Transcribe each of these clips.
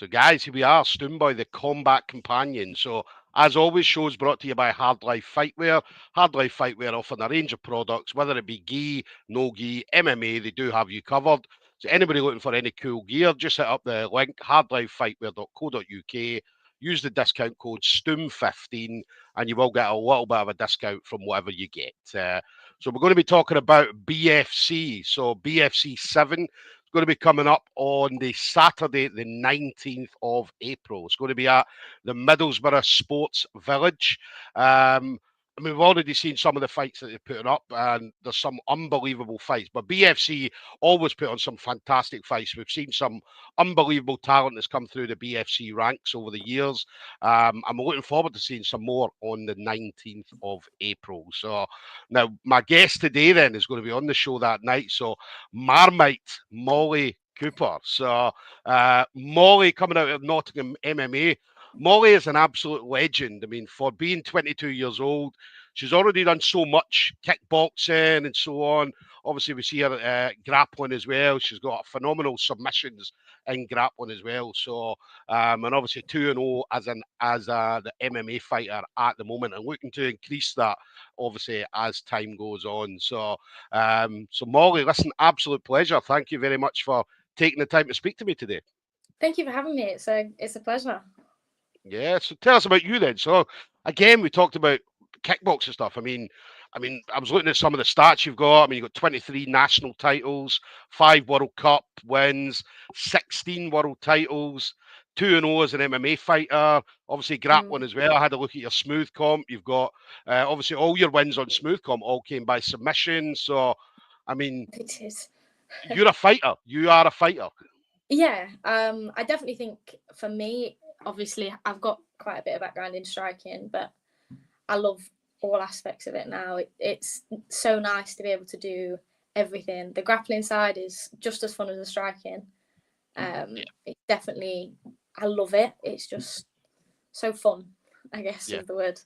So, guys, here we are, Stoomboy, the Combat Companion. So, as always, shows brought to you by Hard Life Fightwear. Hard Life Fightwear offering a range of products, whether it be gi, no gi, MMA, they do have you covered. So, anybody looking for any cool gear, just hit up the link, hardlifefightwear.co.uk. Use the discount code STOOM15 and you will get a little bit of a discount from whatever you get. So, we're going to be talking about BFC. So, BFC 7 going to be coming up on the Saturday, the 19th of April. It's going to be at the Middlesborough Sports Village. I mean, we've already seen some of the fights that they're putting up, and there's some unbelievable fights. But BFC always put on some fantastic fights. We've seen some unbelievable talent that's come through the BFC ranks over the years. I'm looking forward to seeing some more on the 19th of April. So now my guest today then is going to be on the show that night. So Marmite Molly Cooper. So Molly coming out of Nottingham MMA. Molly is an absolute legend. I mean, for being 22 years old, she's already done so much kickboxing and so on. Obviously, we see her grappling as well. She's got phenomenal submissions in grappling as well. So, and obviously 2-0 as the MMA fighter at the moment, and looking to increase that obviously as time goes on. So, so Molly, listen, absolute pleasure. Thank you very much for taking the time to speak to me today. Thank you for having me. It's a pleasure. Yeah, so tell us about you then. So again, we talked about kickboxing stuff. I mean, I was looking at some of the stats you've got. I mean, you've got 23 national titles, 5 World Cup wins, 16 world titles, 2-0 as an MMA fighter. Obviously, grappling as well. I had a look at your smooth comp. You've got obviously all your wins on smooth comp all came by submission. So, I mean, it is. You're a fighter. You are a fighter. Yeah, I definitely think for me, obviously, I've got quite a bit of background in striking, but I love all aspects of it now. It's so nice to be able to do everything. The grappling side is just as fun as the striking. It definitely, I love it. It's just so fun, I guess is the word.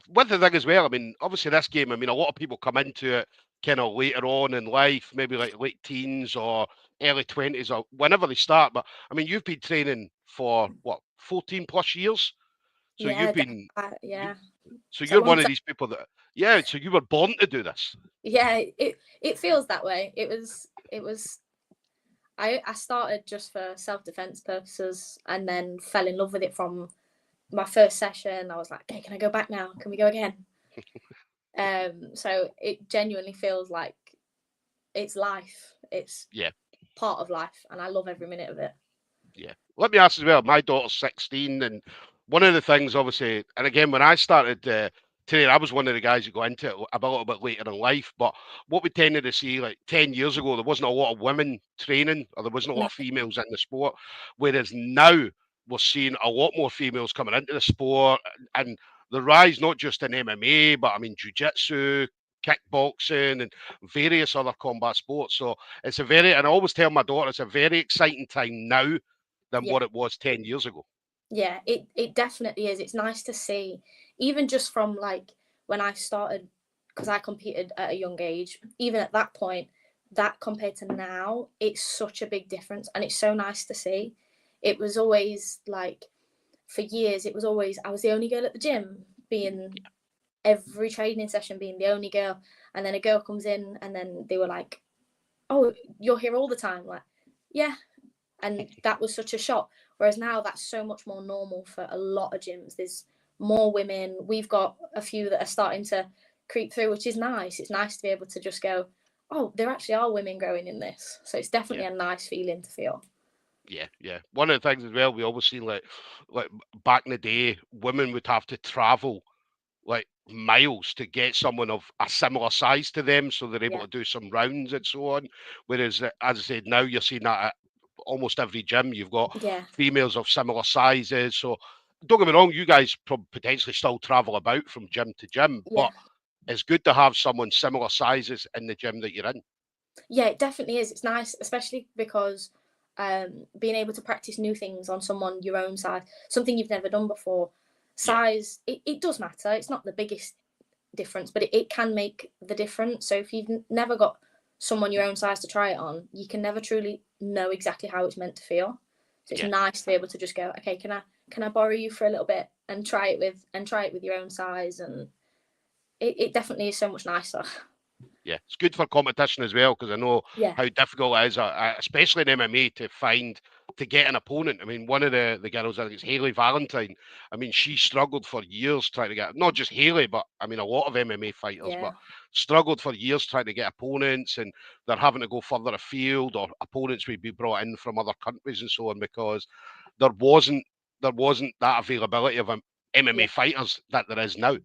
One thing as well, I mean, obviously this game, I mean, a lot of people come into it kind of later on in life, maybe like late teens or early 20s or whenever they start. But I mean, you've been training for what, 14 plus years? So Yeah, you've been, so It's you're one of these people that, so you were born to do this. Yeah, it feels that way. It was, I started just for self-defense purposes and then fell in love with it from my first session. I was like, okay, can I go back now? Can we go again? So it genuinely feels like it's life. It's part of life, and I love every minute of it. Yeah. Let me ask as well. My daughter's 16, and one of the things, obviously, and again, when I started training, I was one of the guys that got into it a little bit later in life. But what we tended to see, like 10 years ago, there wasn't a lot of women training, or there wasn't a lot of females in the sport. Whereas now we're seeing a lot more females coming into the sport, and the rise not just in MMA, but I mean jiu-jitsu, kickboxing, and various other combat sports. So it's and I always tell my daughter it's a very exciting time now than what it was 10 years ago. Yeah, it definitely is. It's nice to see, even just from like when I started, because I competed at a young age, even at that point, that compared to now, it's such a big difference. And it's so nice to see. It was always like, for years, it was always, I was the only girl at the gym, being every training session being the only girl. And then a girl comes in and then they were like, oh, you're here all the time. Like, yeah. And that was such a shock. Whereas now that's so much more normal for a lot of gyms. There's more women. We've got a few that are starting to creep through, which is nice. It's nice to be able to just go, oh, there actually are women growing in this. So it's definitely a nice feeling to feel. Yeah. One of the things as well, we always seen like back in the day, women would have to travel like miles to get someone of a similar size to them so they're able to do some rounds and so on. Whereas, as I said, now you're seeing that at almost every gym. You've got females of similar sizes. So don't get me wrong, you guys potentially still travel about from gym to gym, but it's good to have someone similar sizes in the gym that you're in. Yeah, it definitely is. It's nice, especially because being able to practice new things on someone your own size, something you've never done before. Size, it does matter. It's not the biggest difference, but it can make the difference. So if you've never got someone your own size to try it on, you can never truly know exactly how it's meant to feel. So it's nice to be able to just go, okay, can I borrow you for a little bit and try it with your own size, and it definitely is so much nicer. Yeah, it's good for competition as well, because I know how difficult it is, especially in MMA, to get an opponent. I mean, one of the girls, I think it's Hayley Valentine. I mean, she struggled for years trying to get, not just Hayley, but I mean, a lot of MMA fighters, but struggled for years trying to get opponents, and they're having to go further afield, or opponents would be brought in from other countries and so on, because there wasn't that availability of MMA fighters that there is now.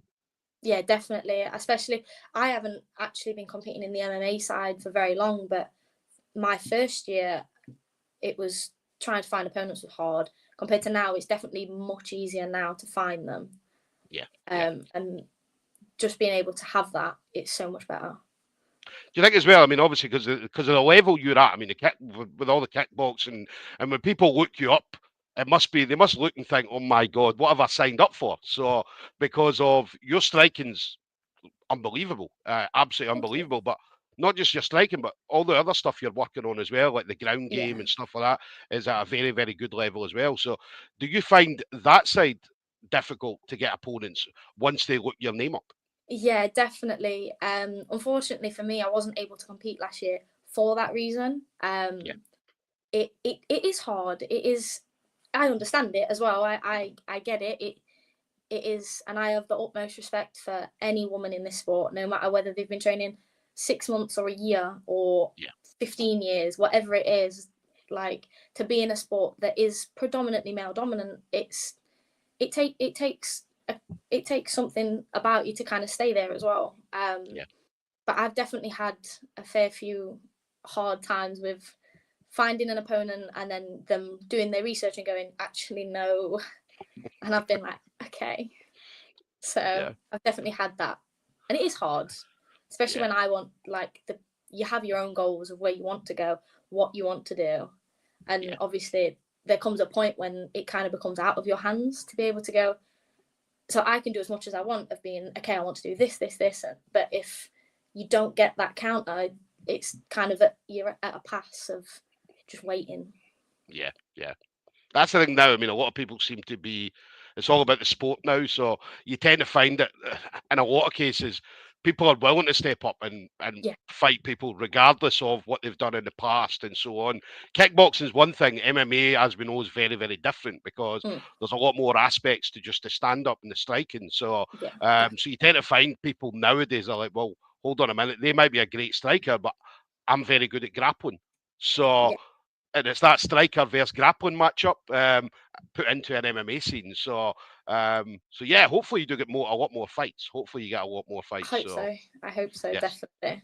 Yeah, definitely. Especially, I haven't actually been competing in the MMA side for very long, but my first year, it was trying to find opponents was hard. Compared to now, it's definitely much easier now to find them. Yeah. And just being able to have that, it's so much better. Do you think as well? I mean, obviously, because of the level you're at. I mean, with all the kickboxing, and when people look you up, they must look and think, "Oh my God, what have I signed up for?" So, because of your striking's unbelievable, absolutely unbelievable. But not just your striking, but all the other stuff you're working on as well, like the ground game and stuff like that, is at a very, very good level as well. So, do you find that side difficult to get opponents once they look your name up? Yeah, definitely. Unfortunately for me, I wasn't able to compete last year for that reason. It is hard. It is. I understand it as well. I get it. It is, and I have the utmost respect for any woman in this sport, no matter whether they've been training 6 months or a year or 15 years, whatever it is. Like, to be in a sport that is predominantly male dominant, it takes something about you to kind of stay there as well. But I've definitely had a fair few hard times with finding an opponent and then them doing their research and going, actually no, and I've been like, okay. So I've definitely had that, and it is hard, especially when I want, like, you have your own goals of where you want to go, what you want to do, and obviously there comes a point when it kind of becomes out of your hands to be able to go. So I can do as much as I want of being, okay, I want to do this, but if you don't get that counter, it's kind of you're at a pass of just waiting. Yeah. That's the thing now. I mean, a lot of people seem to be, it's all about the sport now. So you tend to find that in a lot of cases, people are willing to step up and fight people regardless of what they've done in the past and so on. Kickboxing is one thing. MMA, as we know, is very, very different, because there's a lot more aspects to just the stand up and the striking. So, so you tend to find people nowadays are like, well, hold on a minute. They might be a great striker, but I'm very good at grappling. So, and it's that striker versus grappling matchup put into an MMA scene. So, yeah, hopefully you do get a lot more fights. Hopefully you get a lot more fights. I hope so, definitely.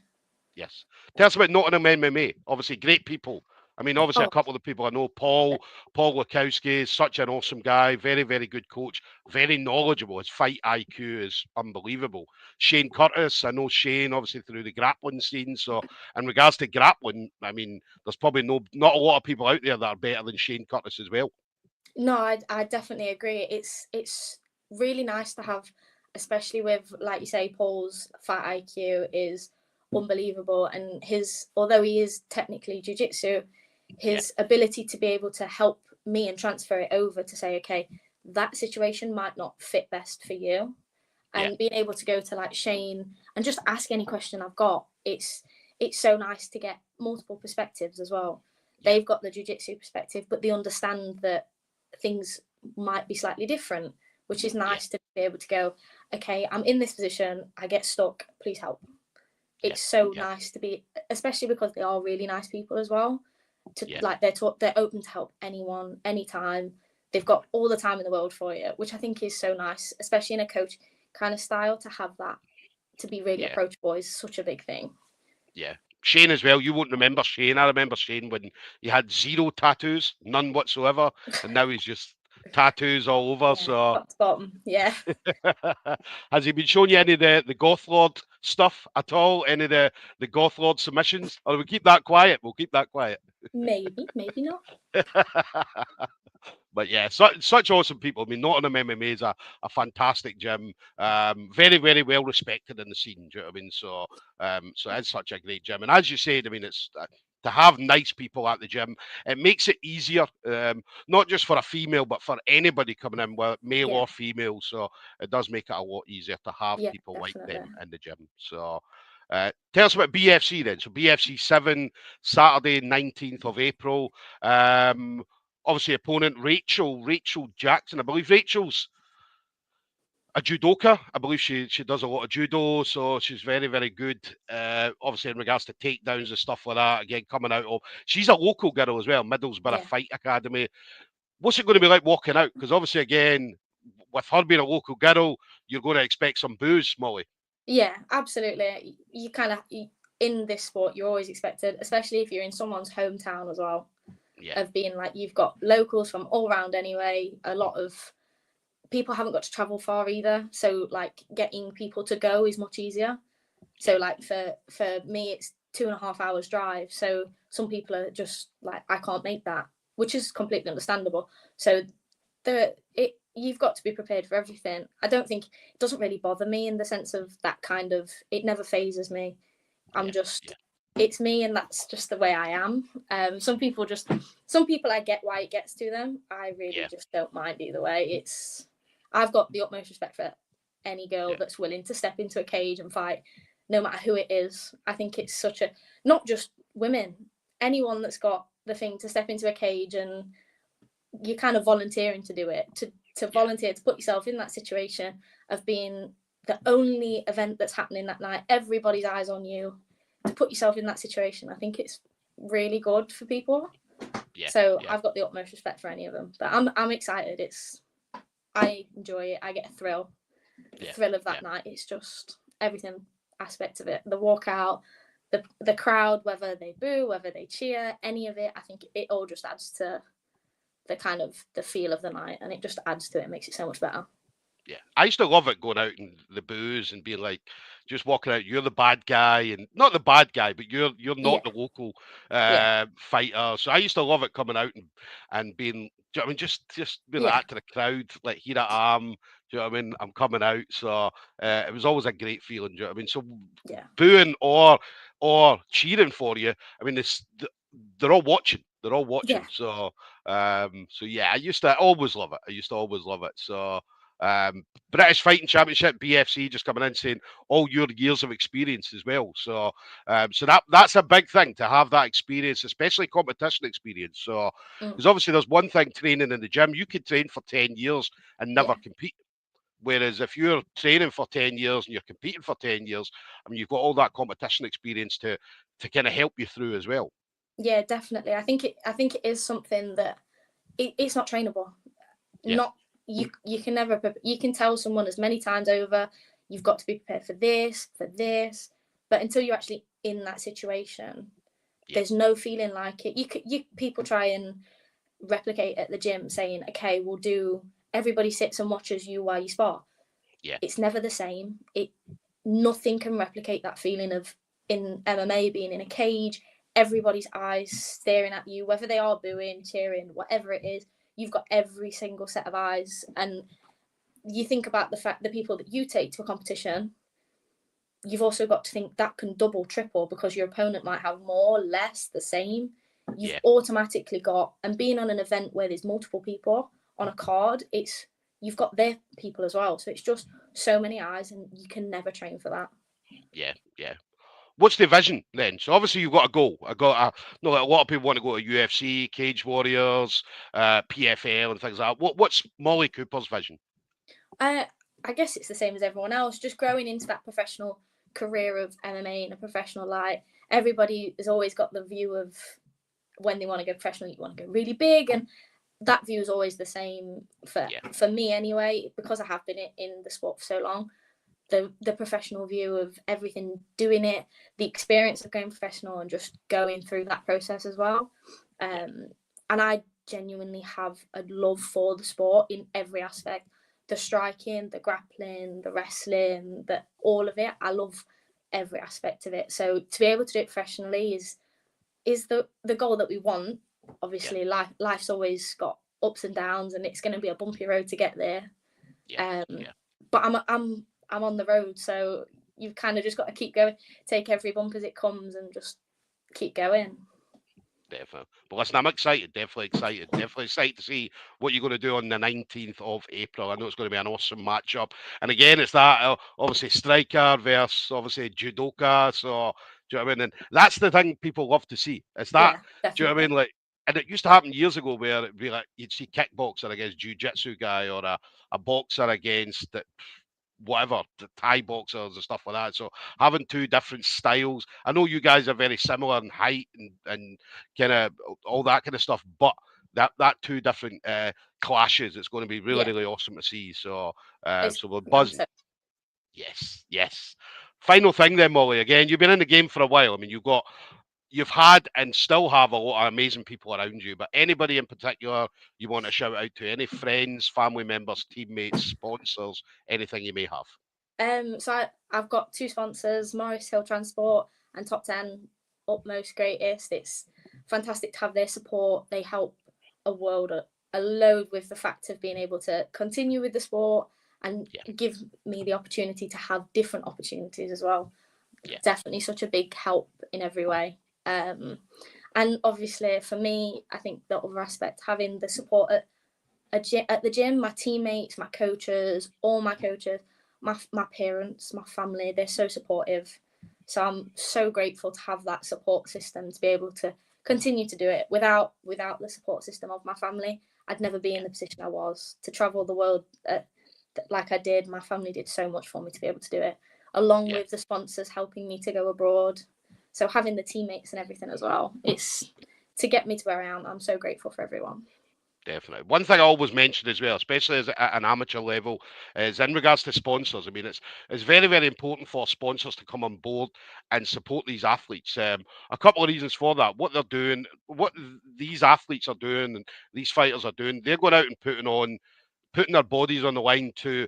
Yes. Tell us about Nottingham MMA. Obviously, great people. I mean, obviously, a couple of the people I know, Paul Lukowski is such an awesome guy, very, very good coach, very knowledgeable. His fight IQ is unbelievable. Shane Curtis, I know Shane, obviously, through the grappling scene. So, in regards to grappling, I mean, there's probably not a lot of people out there that are better than Shane Curtis as well. No, I definitely agree. It's really nice to have, especially with, like you say, Paul's fight IQ is unbelievable, and although he is technically jiu-jitsu, his ability to be able to help me and transfer it over to say, okay, that situation might not fit best for you, and being able to go to like Shane and just ask any question I've got, it's so nice to get multiple perspectives as well. They've got the jiu-jitsu perspective, but they understand that things might be slightly different, which is nice to be able to go, okay, I'm in this position, I get stuck, please help. It's so nice to be, especially because they are really nice people as well. Like, they're open to help anyone, anytime. They've got all the time in the world for you, which I think is so nice, especially in a coach kind of style, to have that, to be really approachable is such a big thing. Yeah. Shane as well. You won't remember Shane. I remember Shane when he had zero tattoos, none whatsoever, and now he's just tattoos all over. So top to bottom, has he been showing you any of the Goth Lord stuff at all? Any of the Goth Lord submissions? Or we keep that quiet? We'll keep that quiet. Maybe not. But yeah, such awesome people. I mean, Nottingham MMA is a fantastic gym. Very, very well respected in the scene. Do you know what I mean? So, so it's such a great gym. And as you said, I mean, it's to have nice people at the gym. It makes it easier, not just for a female, but for anybody coming in, whether male Yeah, or female. So it does make it a lot easier to have yeah, people like definitely. them in the gym. So tell us about BFC then. So BFC 7, Saturday, 19th of April. Obviously, opponent Rachel Jackson. I believe Rachel's a judoka. I believe she does a lot of judo, so she's very, very good. Obviously, in regards to takedowns and stuff like that. Again, coming out of, she's a local girl as well, Middlesborough Yeah. Fight Academy. What's it going to be like walking out? Because obviously, again, with her being a local girl, you're going to expect some boos, Molly. Yeah, absolutely. You kind of, in this sport, you're always expected, especially if you're in someone's hometown as well, Yeah, of being like, you've got locals from all around anyway. A lot of people haven't got to travel far either. So like getting people to go is much easier. So yeah, like for me, it's 2.5 hours drive. So some people are just like, I can't make that, which is completely understandable. So you've got to be prepared for everything. I don't think it doesn't really bother me in the sense of that kind of, it never phases me. I'm yeah, just, yeah, it's me, and that's just the way I am. Some people I get why it gets to them. I really yeah, just don't mind either way. I've got the utmost respect for any girl yeah, that's willing to step into a cage and fight, no matter who it is. I think it's such a, not just women, anyone that's got the thing to step into a cage, and you're kind of volunteering to do it, to yeah, volunteer to put yourself in that situation of being the only event that's happening that night, everybody's eyes on you, to put yourself in that situation. I think it's really good for people. yeah, So yeah, I've got the utmost respect for any of them, but I'm excited. I enjoy it. I get a thrill. The yeah, thrill of yeah. that night. It's just everything aspect of it. The walkout, the crowd, whether they boo, whether they cheer, any of it. I think it all just adds to the kind of the feel of the night, and it just adds to it and makes it so much better. Yeah, I used to love it going out and the booze and being like, just walking out. You're the bad guy, and not the bad guy, but you're Yeah, not the local yeah, fighter. So I used to love it coming out and being. Do you know what I mean? Just being like yeah, that to the crowd, like here I am. Do you know what I mean? I'm coming out. So it was always a great feeling. Do you know what I mean? So yeah, booing or cheering for you. I mean, they're all watching. They're all yeah, watching. So yeah, I used to always love it. I used to always love it. So. British Fighting Championship, BFC, just coming in saying all your years of experience as well. So that's a big thing to have that experience, especially competition experience. So mm, because obviously there's one thing training in the gym, you could train for 10 years and never yeah, compete. Whereas if you're training for 10 years and you're competing for 10 years, I mean, you've got all that competition experience to kind of help you through as well. yeah, definitely. I think it is something that it's not trainable. Yeah, Not you can never, you can tell someone as many times over, you've got to be prepared for this, but until you're actually in that situation, yeah, there's no feeling like it. People try and replicate at the gym saying, okay, we'll do, everybody sits and watches you while you spar. yeah, It's never the same. Nothing can replicate that feeling of, in MMA, being in a cage, everybody's eyes staring at you, whether they are booing, cheering, whatever it is. You've got every single set of eyes, and you think about the fact, the people that you take to a competition, you've also got to think that can double, triple, because your opponent might have more, less, the same. You've yeah. automatically got, and being on an event where there's multiple people on a card, you've got their people as well. So it's just so many eyes, and you can never train for that. Yeah, yeah. What's the vision then? So obviously you've got a goal. I got no, a lot of people want to go to UFC, Cage Warriors, PFL, and things like that. What's Molly Cooper's vision? I guess it's the same as everyone else, just growing into that professional career of MMA in a professional light. Everybody has always got the view of, when they want to go professional, you want to go really big, and that view is always the same Yeah, for me anyway, because I have been in the sport for so long. The professional view of everything, doing it, the experience of going professional, and just going through that process as well. yeah, And I genuinely have a love for the sport in every aspect. The striking, the grappling, the wrestling, all of it. I love every aspect of it. So to be able to do it professionally is the goal that we want. yeah, Obviously, life's always got ups and downs, and it's going to be a bumpy road to get there. yeah, Um, yeah, but I'm on the road, so you've kind of just got to keep going, take every bump as it comes, and just keep going. Definitely. But listen, I'm excited, definitely excited to see what you're going to do on the 19th of April. I know it's going to be an awesome matchup. And again, it's that obviously striker versus obviously judoka. So, do you know what I mean? And that's the thing people love to see. It's that, Yeah, do you know what I definitely. mean? Like, and it used to happen years ago where it'd be like you'd see kickboxer against jiu-jitsu guy or a boxer against whatever, the Thai boxers and stuff like that. So having two different styles. I know you guys are very similar in height and kind of all that kind of stuff, but that two different clashes, it's going to be really, Yeah, really awesome to see. So it's so we're I'm buzzing. so Yes, yes. Final thing then, Molly. Again, you've been in the game for a while. I mean, you've had and still have a lot of amazing people around you, but anybody in particular you want to shout out to? Any friends, family members, teammates, sponsors, anything you may have? I've got two sponsors, Morris Hill Transport and Top 10 Utmost Greatest. It's fantastic to have their support. They help a load with the fact of being able to continue with the sport and Yeah, give me the opportunity to have different opportunities as well. yeah, Definitely such a big help in every way. And obviously for me, I think the other aspect, having the support at the gym, my teammates, my coaches, all my coaches, my parents, my family, they're so supportive. So I'm so grateful to have that support system to be able to continue to do it. Without the support system of my family, I'd never be in yeah, the position I was to travel the world like I did. My family did so much for me to be able to do it, along yeah. with the sponsors helping me to go abroad. So having the teammates and everything as well, it's to get me to where I am. I'm so grateful for everyone. Definitely. One thing I always mention as well, especially as at an amateur level, is in regards to sponsors. I mean, it's very, very important for sponsors to come on board and support these athletes. A couple of reasons for that. What they're doing, what these athletes are doing, and these fighters are doing, they're going out and putting their bodies on the line to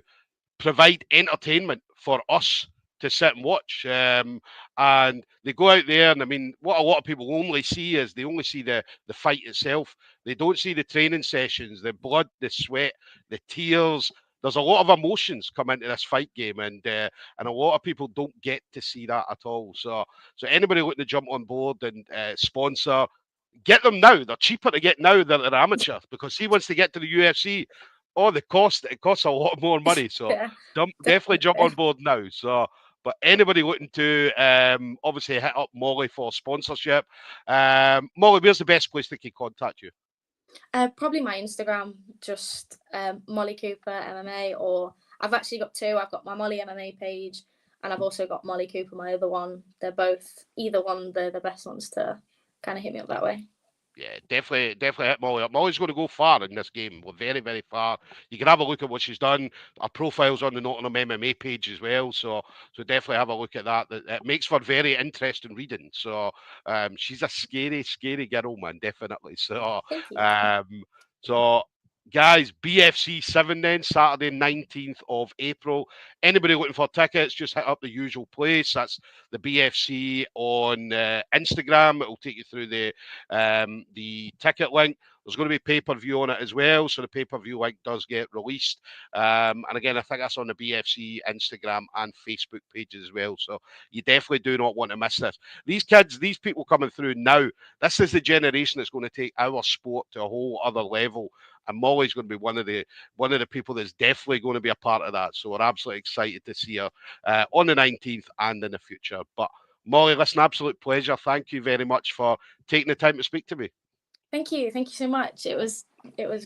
provide entertainment for us to sit and watch. And they go out there, and I mean, what a lot of people only see is they only see the fight itself. They don't see the training sessions, the blood, the sweat, the tears. There's a lot of emotions come into this fight game, and a lot of people don't get to see that at all. So anybody looking to jump on board and sponsor, get them now. They're cheaper to get now than they're amateur because he wants to get to the UFC. Oh, the cost, it costs a lot more money. So Yeah, definitely jump on definitely. board now. So, but anybody looking to obviously hit up Molly for sponsorship, Molly, where's the best place they can contact you? Probably my Instagram, just Molly Cooper MMA, or I've actually got two. I've got my Molly MMA page, and I've also got Molly Cooper, my other one. They're both either one. They're the best ones to kind of hit me up that way. Yeah, definitely hit Molly up. Molly's going to go far in this game. We're very, very far. You can have a look at what she's done. Our profile's on the Nottingham MMA page as well. So definitely have a look at that. It makes for very interesting reading. So she's a scary, scary girl, man. Definitely. Thank you. Um, so guys, BFC 7 then, Saturday 19th of April. Anybody looking for tickets, just hit up the usual place. That's the BFC on Instagram. It'll take you through the ticket link. There's going to be pay-per-view on it as well, so the pay-per-view link does get released. And again, I think that's on the BFC Instagram and Facebook pages as well. So you definitely do not want to miss this. These kids, these people coming through now, this is the generation that's going to take our sport to a whole other level. And Molly's going to be one of the people that's definitely going to be a part of that. So we're absolutely excited to see her on the 19th and in the future. But Molly, listen, absolute pleasure. Thank you very much for taking the time to speak to me. Thank you. Thank you so much. It was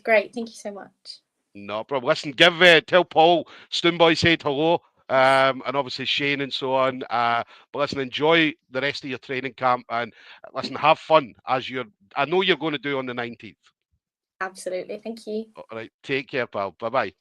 great. Thank you so much. No problem. Listen, tell Paul Stoomboy said hello, and obviously Shane and so on. But listen, enjoy the rest of your training camp, and listen, have fun as I know you're going to do on the 19th. Absolutely. Thank you. All right, take care, pal. Bye bye.